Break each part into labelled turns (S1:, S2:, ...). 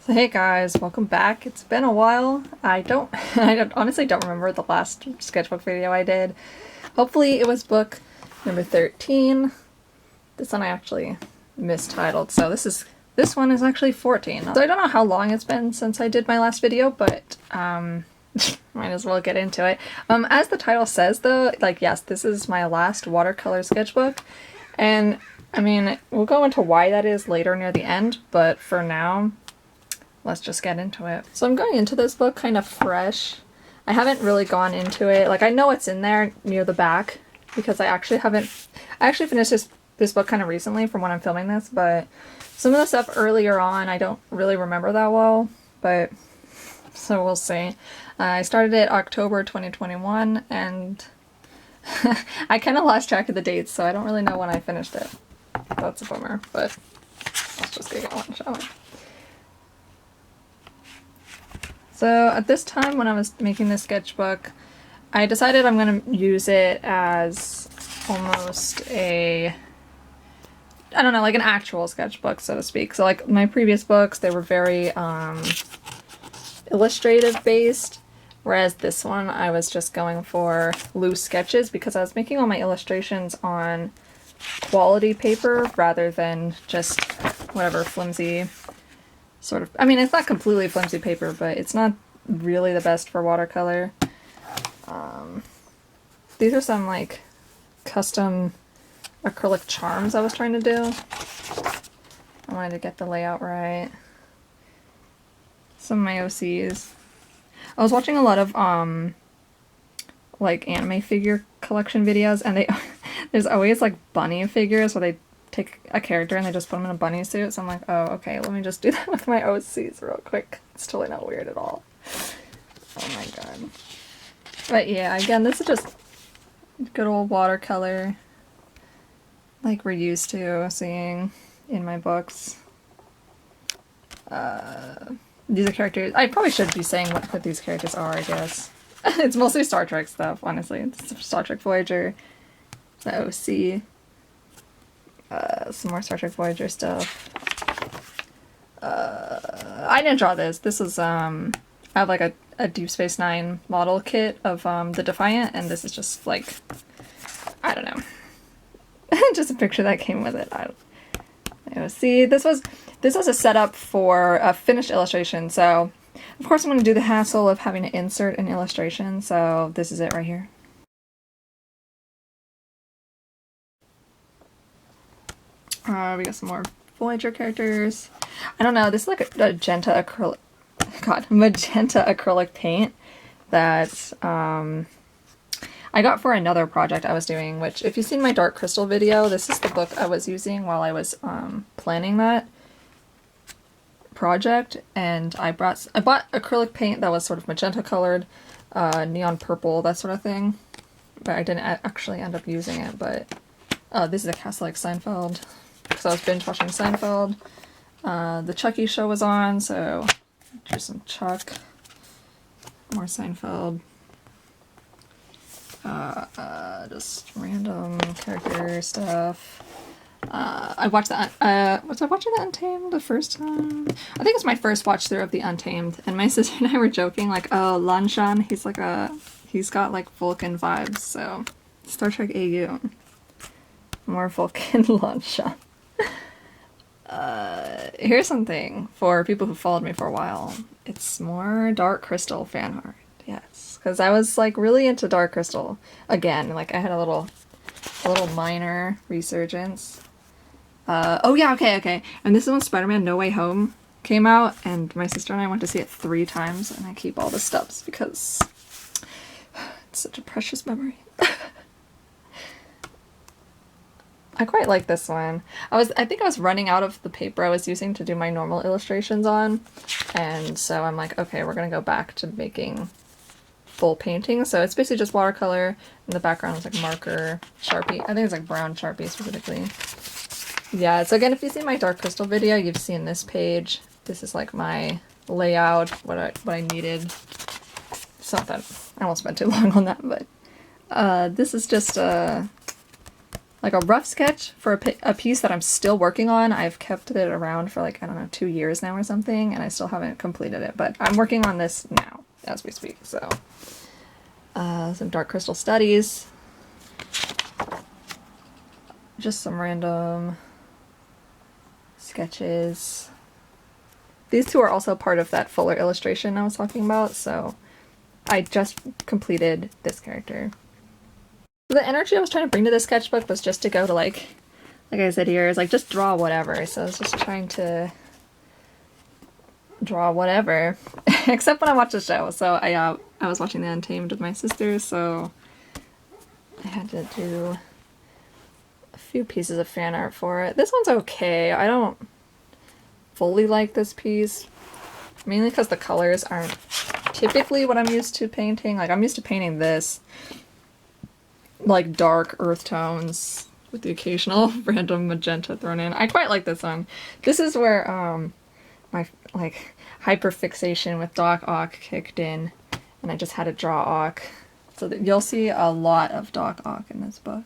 S1: So hey guys, welcome back. It's been a while. I honestly don't remember the last sketchbook video I did. Hopefully it was book number 13. This one I actually mistitled, so this one is actually 14. So I don't know how long it's been since I did my last video, but might as well get into it. As the title says though, like yes, this is my last watercolor sketchbook, and I mean, we'll go into why that is later near the end, but for now, let's just get into it. So I'm going into this book kind of fresh. I haven't really gone into it. Like, I know it's in there near the back because I actually finished this book kind of recently from when I'm filming this, but some of the stuff earlier on I don't really remember that well, but so we'll see. I started it October 2021 and I kind of lost track of the dates, so I don't really know when I finished it. That's a bummer, but let's just get going, shall we? So at this time when I was making this sketchbook, I decided I'm going to use it as almost a, I don't know, like an actual sketchbook, so to speak. So like my previous books, they were very illustrative based, whereas this one I was just going for loose sketches because I was making all my illustrations on quality paper rather than just whatever flimsy sort of, I mean, it's not completely flimsy paper, but it's not really the best for watercolor. These are some like custom acrylic charms I was trying to do. I wanted to get the layout right. Some of my OCs. I was watching a lot of like anime figure collection videos, and there's always like bunny figures where they take a character and they just put them in a bunny suit, so I'm like, oh, okay, let me just do that with my OCs real quick. It's totally not weird at all. Oh my god. But yeah, again, this is just good old watercolor, like we're used to seeing in my books. These are characters. I probably should be saying what these characters are, I guess. It's mostly Star Trek stuff, honestly. It's Star Trek Voyager, the OC. Some more Star Trek Voyager stuff. I didn't draw this. This was, I have like a Deep Space Nine model kit of the Defiant, and this is just like, I don't know. Just a picture that came with it. See, this was a setup for a finished illustration, so of course I'm going to do the hassle of having to insert an illustration, so this is it right here. We got some more Voyager characters. I don't know, this is like a magenta acrylic paint that I got for another project I was doing, which if you've seen my Dark Crystal video, this is the book I was using while I was planning that project, and I bought acrylic paint that was sort of magenta colored, neon purple, that sort of thing, but I didn't actually end up using it. But this is a cast like Seinfeld, because I was binge watching Seinfeld. The Chucky show was on, so drew some Chuck, more Seinfeld, just random character stuff. I watched was I watching The Untamed the first time? I think it's my first watch through of The Untamed, and my sister and I were joking like, oh, Lanshan, he's got like Vulcan vibes, so Star Trek AU. More Vulcan Lanshan. Here's something for people who followed me for a while. It's more Dark Crystal fan art. Yes, because I was like really into Dark Crystal again. Like I had a little minor resurgence. Oh yeah, okay. And this is when Spider-Man No Way Home came out, and my sister and I went to see it 3 times, and I keep all the stubs because it's such a precious memory. I quite like this one. I think I was running out of the paper I was using to do my normal illustrations on, and so I'm like, okay, we're gonna go back to making full painting. So it's basically just watercolor, and the background is like marker, Sharpie. I think it's like brown Sharpie specifically. Yeah, so again, if you've seen my Dark Crystal video, you've seen this page. This is like my layout, what I needed. Something. I won't spend too long on that, but this is just like a rough sketch for a piece that I'm still working on. I've kept it around for like, I don't know, 2 years now or something, and I still haven't completed it, but I'm working on this now as we speak. So some dark crystal studies, just some random sketches. These two are also part of that fuller illustration I was talking about, so I just completed this character. The energy I was trying to bring to this sketchbook was just to go to like I said here, is like just draw whatever. So I was just trying to draw whatever, except when I watched the show. So I was watching The Untamed with my sister, so I had to do a few pieces of fan art for it. This one's okay. I don't fully like this piece, mainly because the colors aren't typically what I'm used to painting. Like, I'm used to painting this, like, dark earth tones with the occasional random magenta thrown in. I quite like this one. This is where my, like, hyperfixation with Doc Ock kicked in, and I just had to draw Ock. So that you'll see a lot of Doc Ock in this book.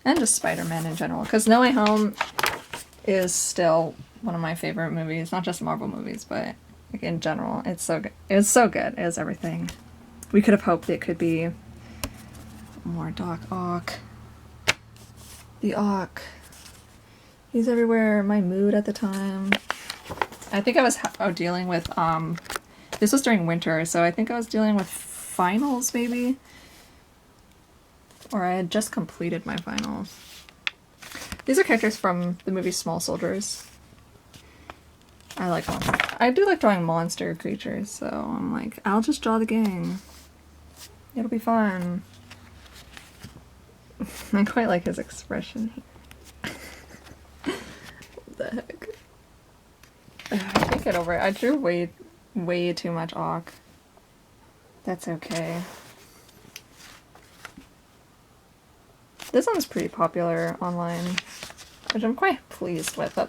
S1: And just Spider-Man in general, because No Way Home is still one of my favorite movies, not just Marvel movies, but like in general. It's so good. It was so good. It was everything. We could have hoped it could be more Doc Ock. The Ock. He's everywhere. My mood at the time. I think I was dealing with, this was during winter, so I think I was dealing with finals, maybe? Or I had just completed my finals. These are characters from the movie Small Soldiers. I like them. I do like drawing monster creatures, so I'm like, I'll just draw the gang. It'll be fun. I quite like his expression here. What the heck? I can't get over it. I drew way too much Ock. That's okay. This one's pretty popular online, which I'm quite pleased with.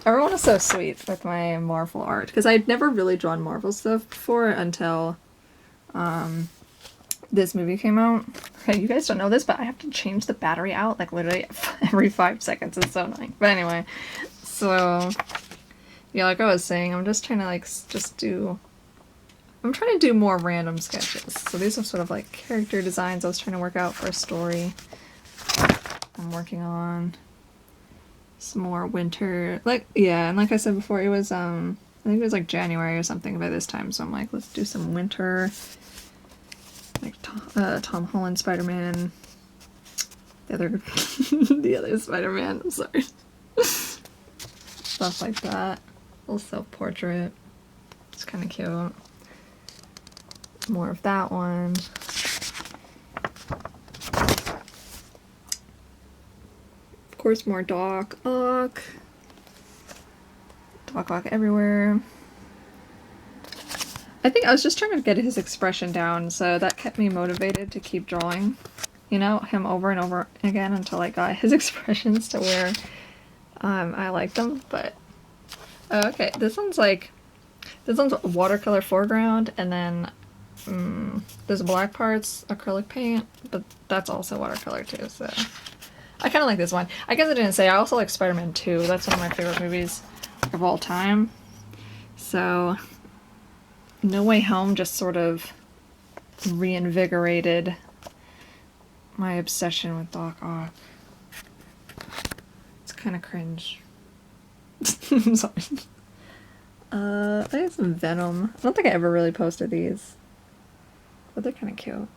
S1: Everyone is so sweet with my Marvel art, because I'd never really drawn Marvel stuff before until this movie came out. Hey, you guys don't know this, but I have to change the battery out like literally every 5 seconds. It's so annoying. But anyway, so yeah, like I was saying, I'm just trying to I'm trying to do more random sketches. So these are sort of like character designs I was trying to work out for a story I'm working on. Some more winter, yeah, and like I said before, it was I think it was like January or something by this time, so I'm like, let's do some winter, like Tom Holland Spider-Man, the other Spider-Man, I'm sorry. Stuff like that. A little self-portrait. It's kind of cute. More of that one. Of course, more Doc Ock. Doc Ock everywhere. I think I was just trying to get his expression down, so that kept me motivated to keep drawing, you know, him over and over again until I got his expressions to where I liked them. But okay, this one's watercolor foreground, and then there's black parts, acrylic paint, but that's also watercolor too, so I kind of like this one. I guess I didn't say, I also like Spider-Man 2. That's one of my favorite movies of all time. So No Way Home just sort of reinvigorated my obsession with Doc Ock. It's kind of cringe. I'm sorry. I have some Venom. I don't think I ever really posted these, but they're kind of cute.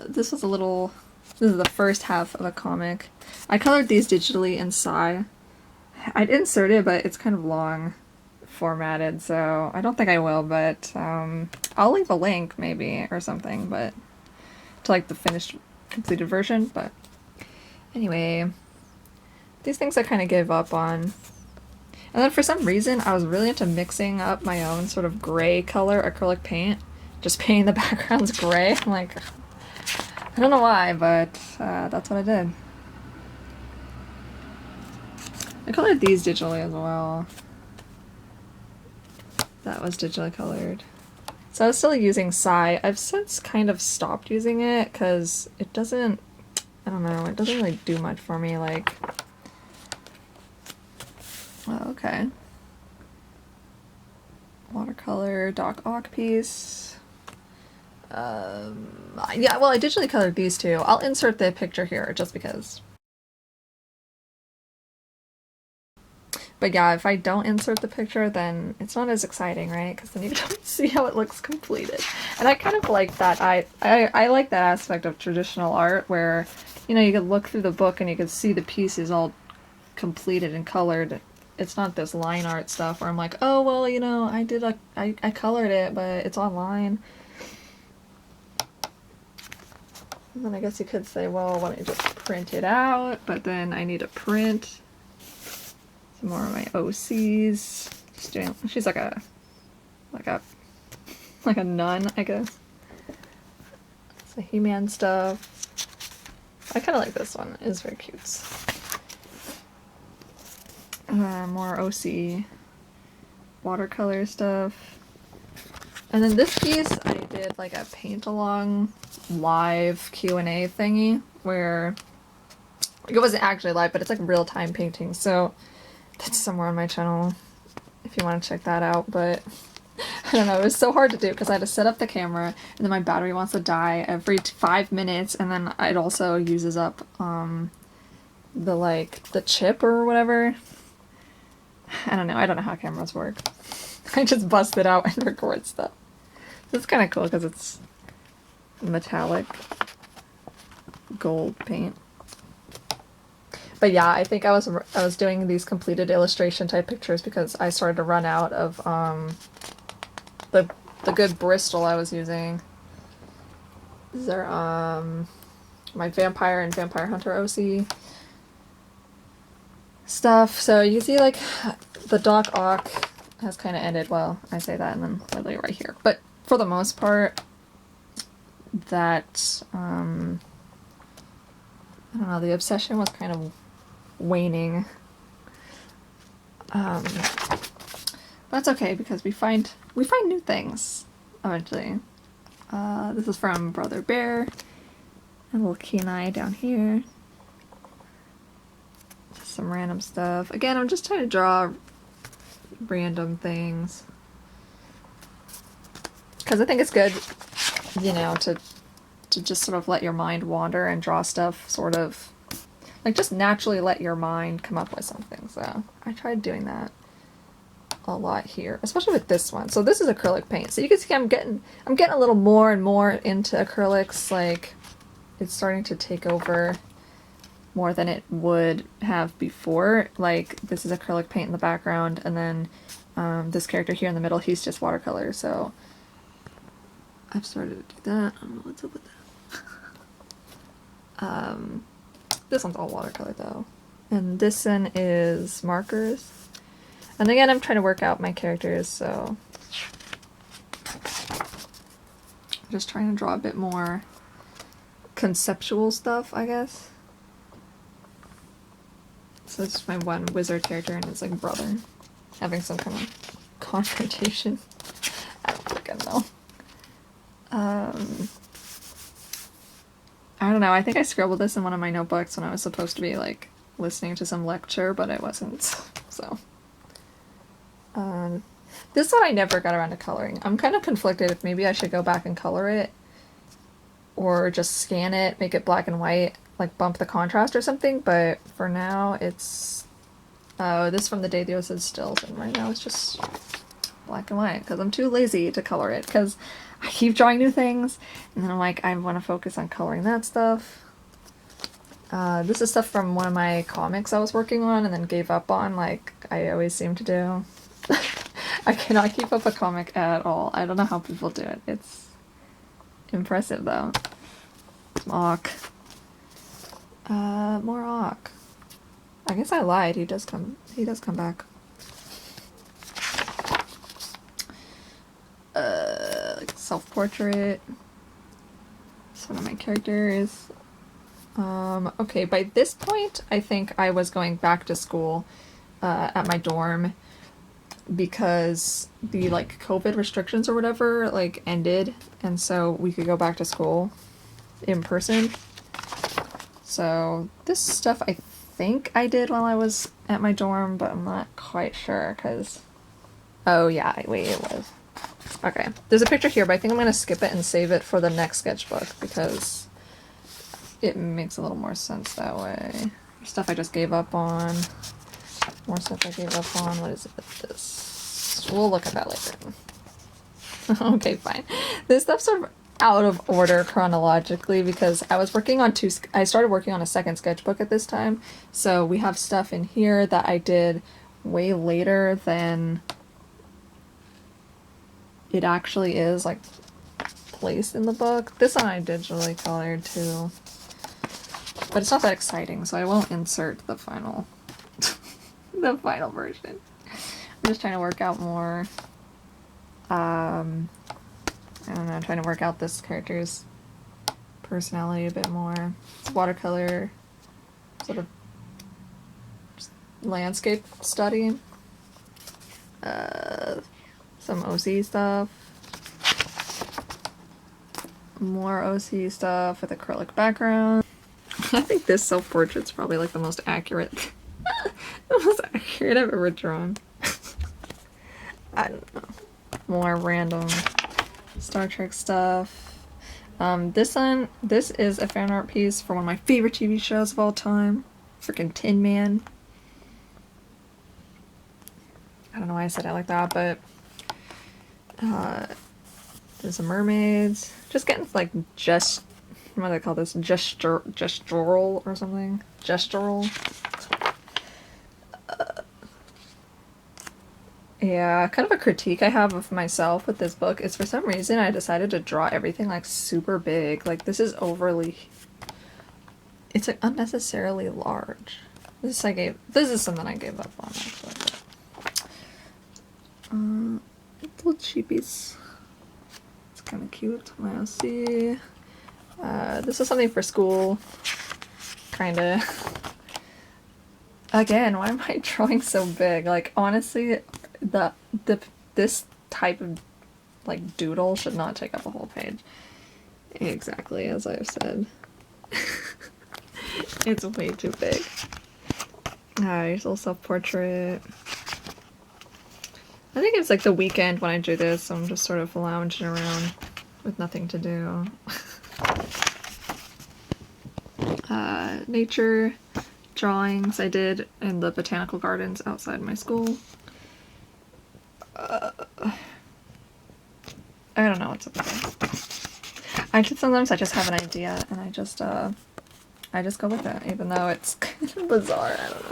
S1: This is the first half of a comic. I colored these digitally in Psy. I'd insert it, but it's kind of long formatted, so I don't think I will, but I'll leave a link maybe or something, but to like the finished completed version. But anyway, these things I kind of gave up on. And then for some reason I was really into mixing up my own sort of gray color acrylic paint, just painting the backgrounds gray. I'm like, I don't know why, but that's what I did. I colored these digitally as well. That was digitally colored. So I was still using Psy. I've since kind of stopped using it because it doesn't, I don't know, it doesn't really do much for me. Like, oh, okay. Watercolor, Doc Ock piece. Yeah, well, I digitally colored these two. I'll insert the picture here just because. But yeah, if I don't insert the picture, then it's not as exciting, right? Because then you don't see how it looks completed. And I kind of like that. I like that aspect of traditional art where, you know, you could look through the book and you could see the pieces all completed and colored. It's not this line art stuff where I'm like, oh, well, you know, I colored it, but it's online. And then I guess you could say, well, why don't you just print it out? But then I need to print some more of my OCs. Just doing, she's like a nun, I guess. Some He-Man stuff. I kind of like this one. It's very cute. More OC watercolor stuff. And then this piece, I did like a paint-along live Q&A thingy where it wasn't actually live, but it's like real-time painting. So that's somewhere on my channel if you want to check that out. But I don't know, it was so hard to do because I had to set up the camera and then my battery wants to die every 5 minutes, and then it also uses up the chip or whatever. I don't know how cameras work. I just bust it out and record stuff. It's kind of cool because it's metallic gold paint. But yeah, I think I was doing these completed illustration type pictures because I started to run out of the good Bristol I was using. These are my Vampire and Vampire Hunter OC stuff. So you can see like the Doc Ock has kind of ended. Well, I say that and then literally right here. But for the most part, that I don't know, the obsession was kind of waning. That's okay because we find new things eventually. This is from Brother Bear. A little Kenai down here. Just some random stuff. Again, I'm just trying to draw random things. Because I think it's good, you know, to just sort of let your mind wander and draw stuff sort of, like, just naturally let your mind come up with something. So I tried doing that a lot here, especially with this one. So this is acrylic paint. So you can see I'm getting a little more and more into acrylics. Like, it's starting to take over more than it would have before. Like, this is acrylic paint in the background, and then this character here in the middle, he's just watercolor. So I've started to do that. I don't know what's up with that. This one's all watercolor though. And this one is markers. And again, I'm trying to work out my characters, so I'm just trying to draw a bit more conceptual stuff, I guess. So this is my one wizard character, and it's like brother having some kind of confrontation. I don't freaking know. I don't know, I think I scribbled this in one of my notebooks when I was supposed to be like listening to some lecture, but it wasn't, so. This one I never got around to coloring. I'm kind of conflicted if maybe I should go back and color it, or just scan it, make it black and white, like bump the contrast or something, but for now it's, this from the day the said stills, and right now it's just black and white, because I'm too lazy to color it, because I keep drawing new things, and then I'm like, I want to focus on coloring that stuff. This is stuff from one of my comics I was working on and then gave up on, like I always seem to do. I cannot keep up a comic at all. I don't know how people do it. It's impressive though. Some Ock. More Ock. I guess I lied. He does come back. Like self-portrait. It's one of my characters. Okay, by this point, I think I was going back to school, at my dorm. because the like COVID restrictions or whatever like ended, and so we could go back to school in person. So this stuff I think I did while I was at my dorm, but I'm not quite sure because, oh yeah, wait, it was. Okay, there's a picture here, but I think I'm gonna skip it and save it for the next sketchbook because it makes a little more sense that way. Stuff I just gave up on. More stuff I gave up on. What is it with this? We'll look at that later. Okay, fine. This stuff's sort of out of order chronologically because I was working on I started working on a second sketchbook at this time. So we have stuff in here that I did way later than it actually is like placed in the book. This one I digitally colored too. But it's not that exciting, so I won't insert the final the final version. I'm just trying to work out more. I don't know, I'm trying to work out this character's personality a bit more. It's watercolor, sort of landscape study. Some OC stuff. More OC stuff with acrylic background. I think this self-portrait's probably like the most accurate. The most accurate I've ever drawn. I don't know. More random Star Trek stuff. This is a fan art piece for one of my favorite TV shows of all time. Freaking Tin Man. I don't know why I said it like that, but there's some mermaids. Just getting like what do they call this? Gestural or something? Gestural. Yeah, kind of a critique I have of myself with this book is for some reason I decided to draw everything like super big. Like this is overly, it's like unnecessarily large. This is something I gave up on actually. Little cheapies. It's kind of cute. My OC. This is something for school. Kinda. Again, why am I drawing so big? Like honestly, this type of like doodle should not take up a whole page. Exactly as I've said. It's way too big. Here's a little self-portrait. I think it's like the weekend when I do this, so I'm just sort of lounging around with nothing to do. Nature drawings I did in the botanical gardens outside my school. I don't know what's up there. Sometimes I just have an idea and I just go with it, even though it's kind of bizarre. I don't know.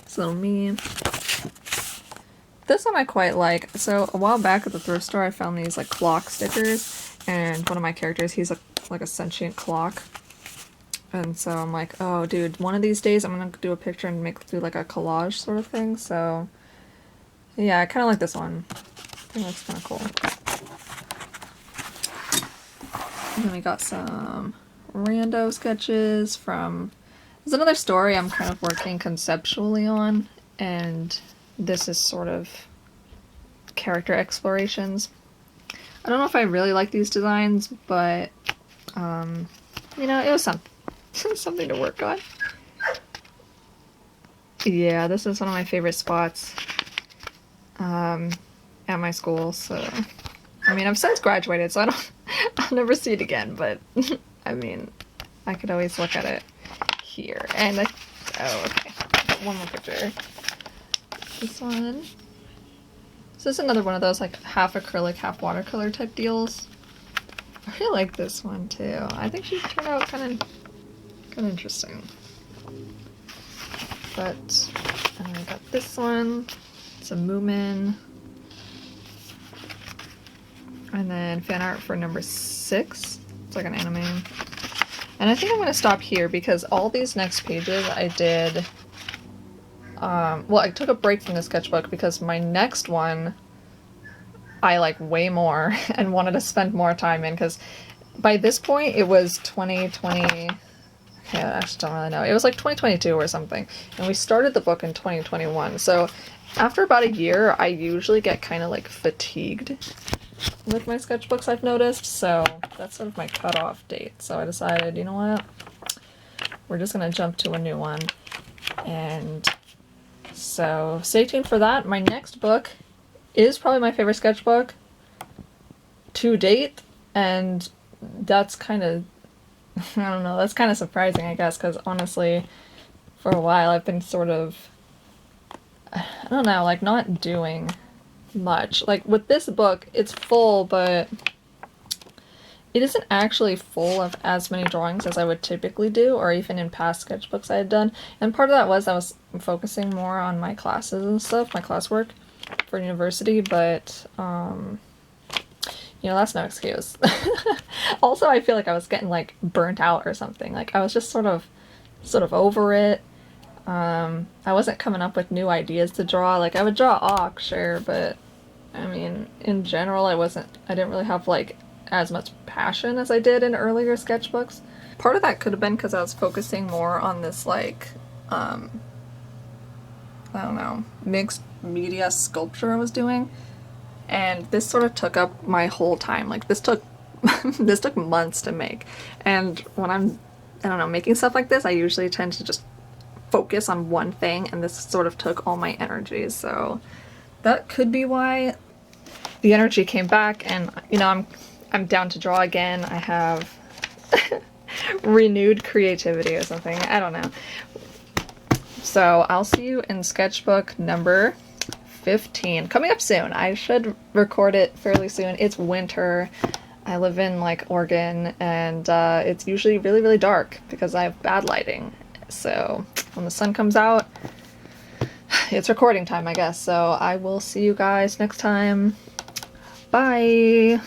S1: So me. This one I quite like. So a while back at the thrift store, I found these like clock stickers, and one of my characters, he's like a sentient clock. And so I'm like, oh dude, one of these days I'm gonna do a picture and do like a collage sort of thing. So yeah, I kind of like this one. I think that's kind of cool. And then we got some rando sketches from, there's another story I'm kind of working conceptually on, and this is sort of character explorations. I don't know if I really like these designs, but you know, it was something to work on. Yeah, this is one of my favorite spots at my school, so I mean, I've since graduated, so I'll never see it again, but I mean, I could always look at it here. And oh, okay, got one more picture. This one. So this is another one of those like half acrylic, half watercolor type deals. I really like this one too. I think she turned out kind of interesting. But I got this one. It's a Moomin. And then fan art for number 6. It's like an anime. And I think I'm going to stop here because all these next pages I did... well, I took a break from the sketchbook because my next one I like way more and wanted to spend more time in, because by this point it was 2020... Yeah, I actually don't really know. It was like 2022 or something. And we started the book in 2021. So after about a year, I usually get kind of like fatigued with my sketchbooks, I've noticed. So that's sort of my cutoff date. So I decided, you know what? We're just going to jump to a new one. And so stay tuned for that. My next book is probably my favorite sketchbook to date. And that's kind of, I don't know, that's kind of surprising, I guess, because honestly, for a while I've been sort of, I don't know, like not doing much. Like with this book, it's full, but it isn't actually full of as many drawings as I would typically do, or even in past sketchbooks I had done. And part of that was I was focusing more on my classes and stuff, my classwork for university, but you know, that's no excuse. Also, I feel like I was getting like burnt out or something. Like I was just sort of over it. I wasn't coming up with new ideas to draw. Like I would draw Auk, sure, but I mean, in general, I didn't really have like as much passion as I did in earlier sketchbooks. Part of that could have been because I was focusing more on this like, I don't know, mixed media sculpture I was doing. And this sort of took up my whole time. Like this took this took months to make. And when I'm, I don't know, making stuff like this, I usually tend to just focus on one thing, and this sort of took all my energy. So that could be why the energy came back, and you know, I'm down to draw again. I have renewed creativity or something. I don't know. So I'll see you in sketchbook number 15 coming up soon. I should record it fairly soon. It's winter. I live in like Oregon, and it's usually really, really dark because I have bad lighting. So when the sun comes out, it's recording time, I guess. So I will see you guys next time. Bye.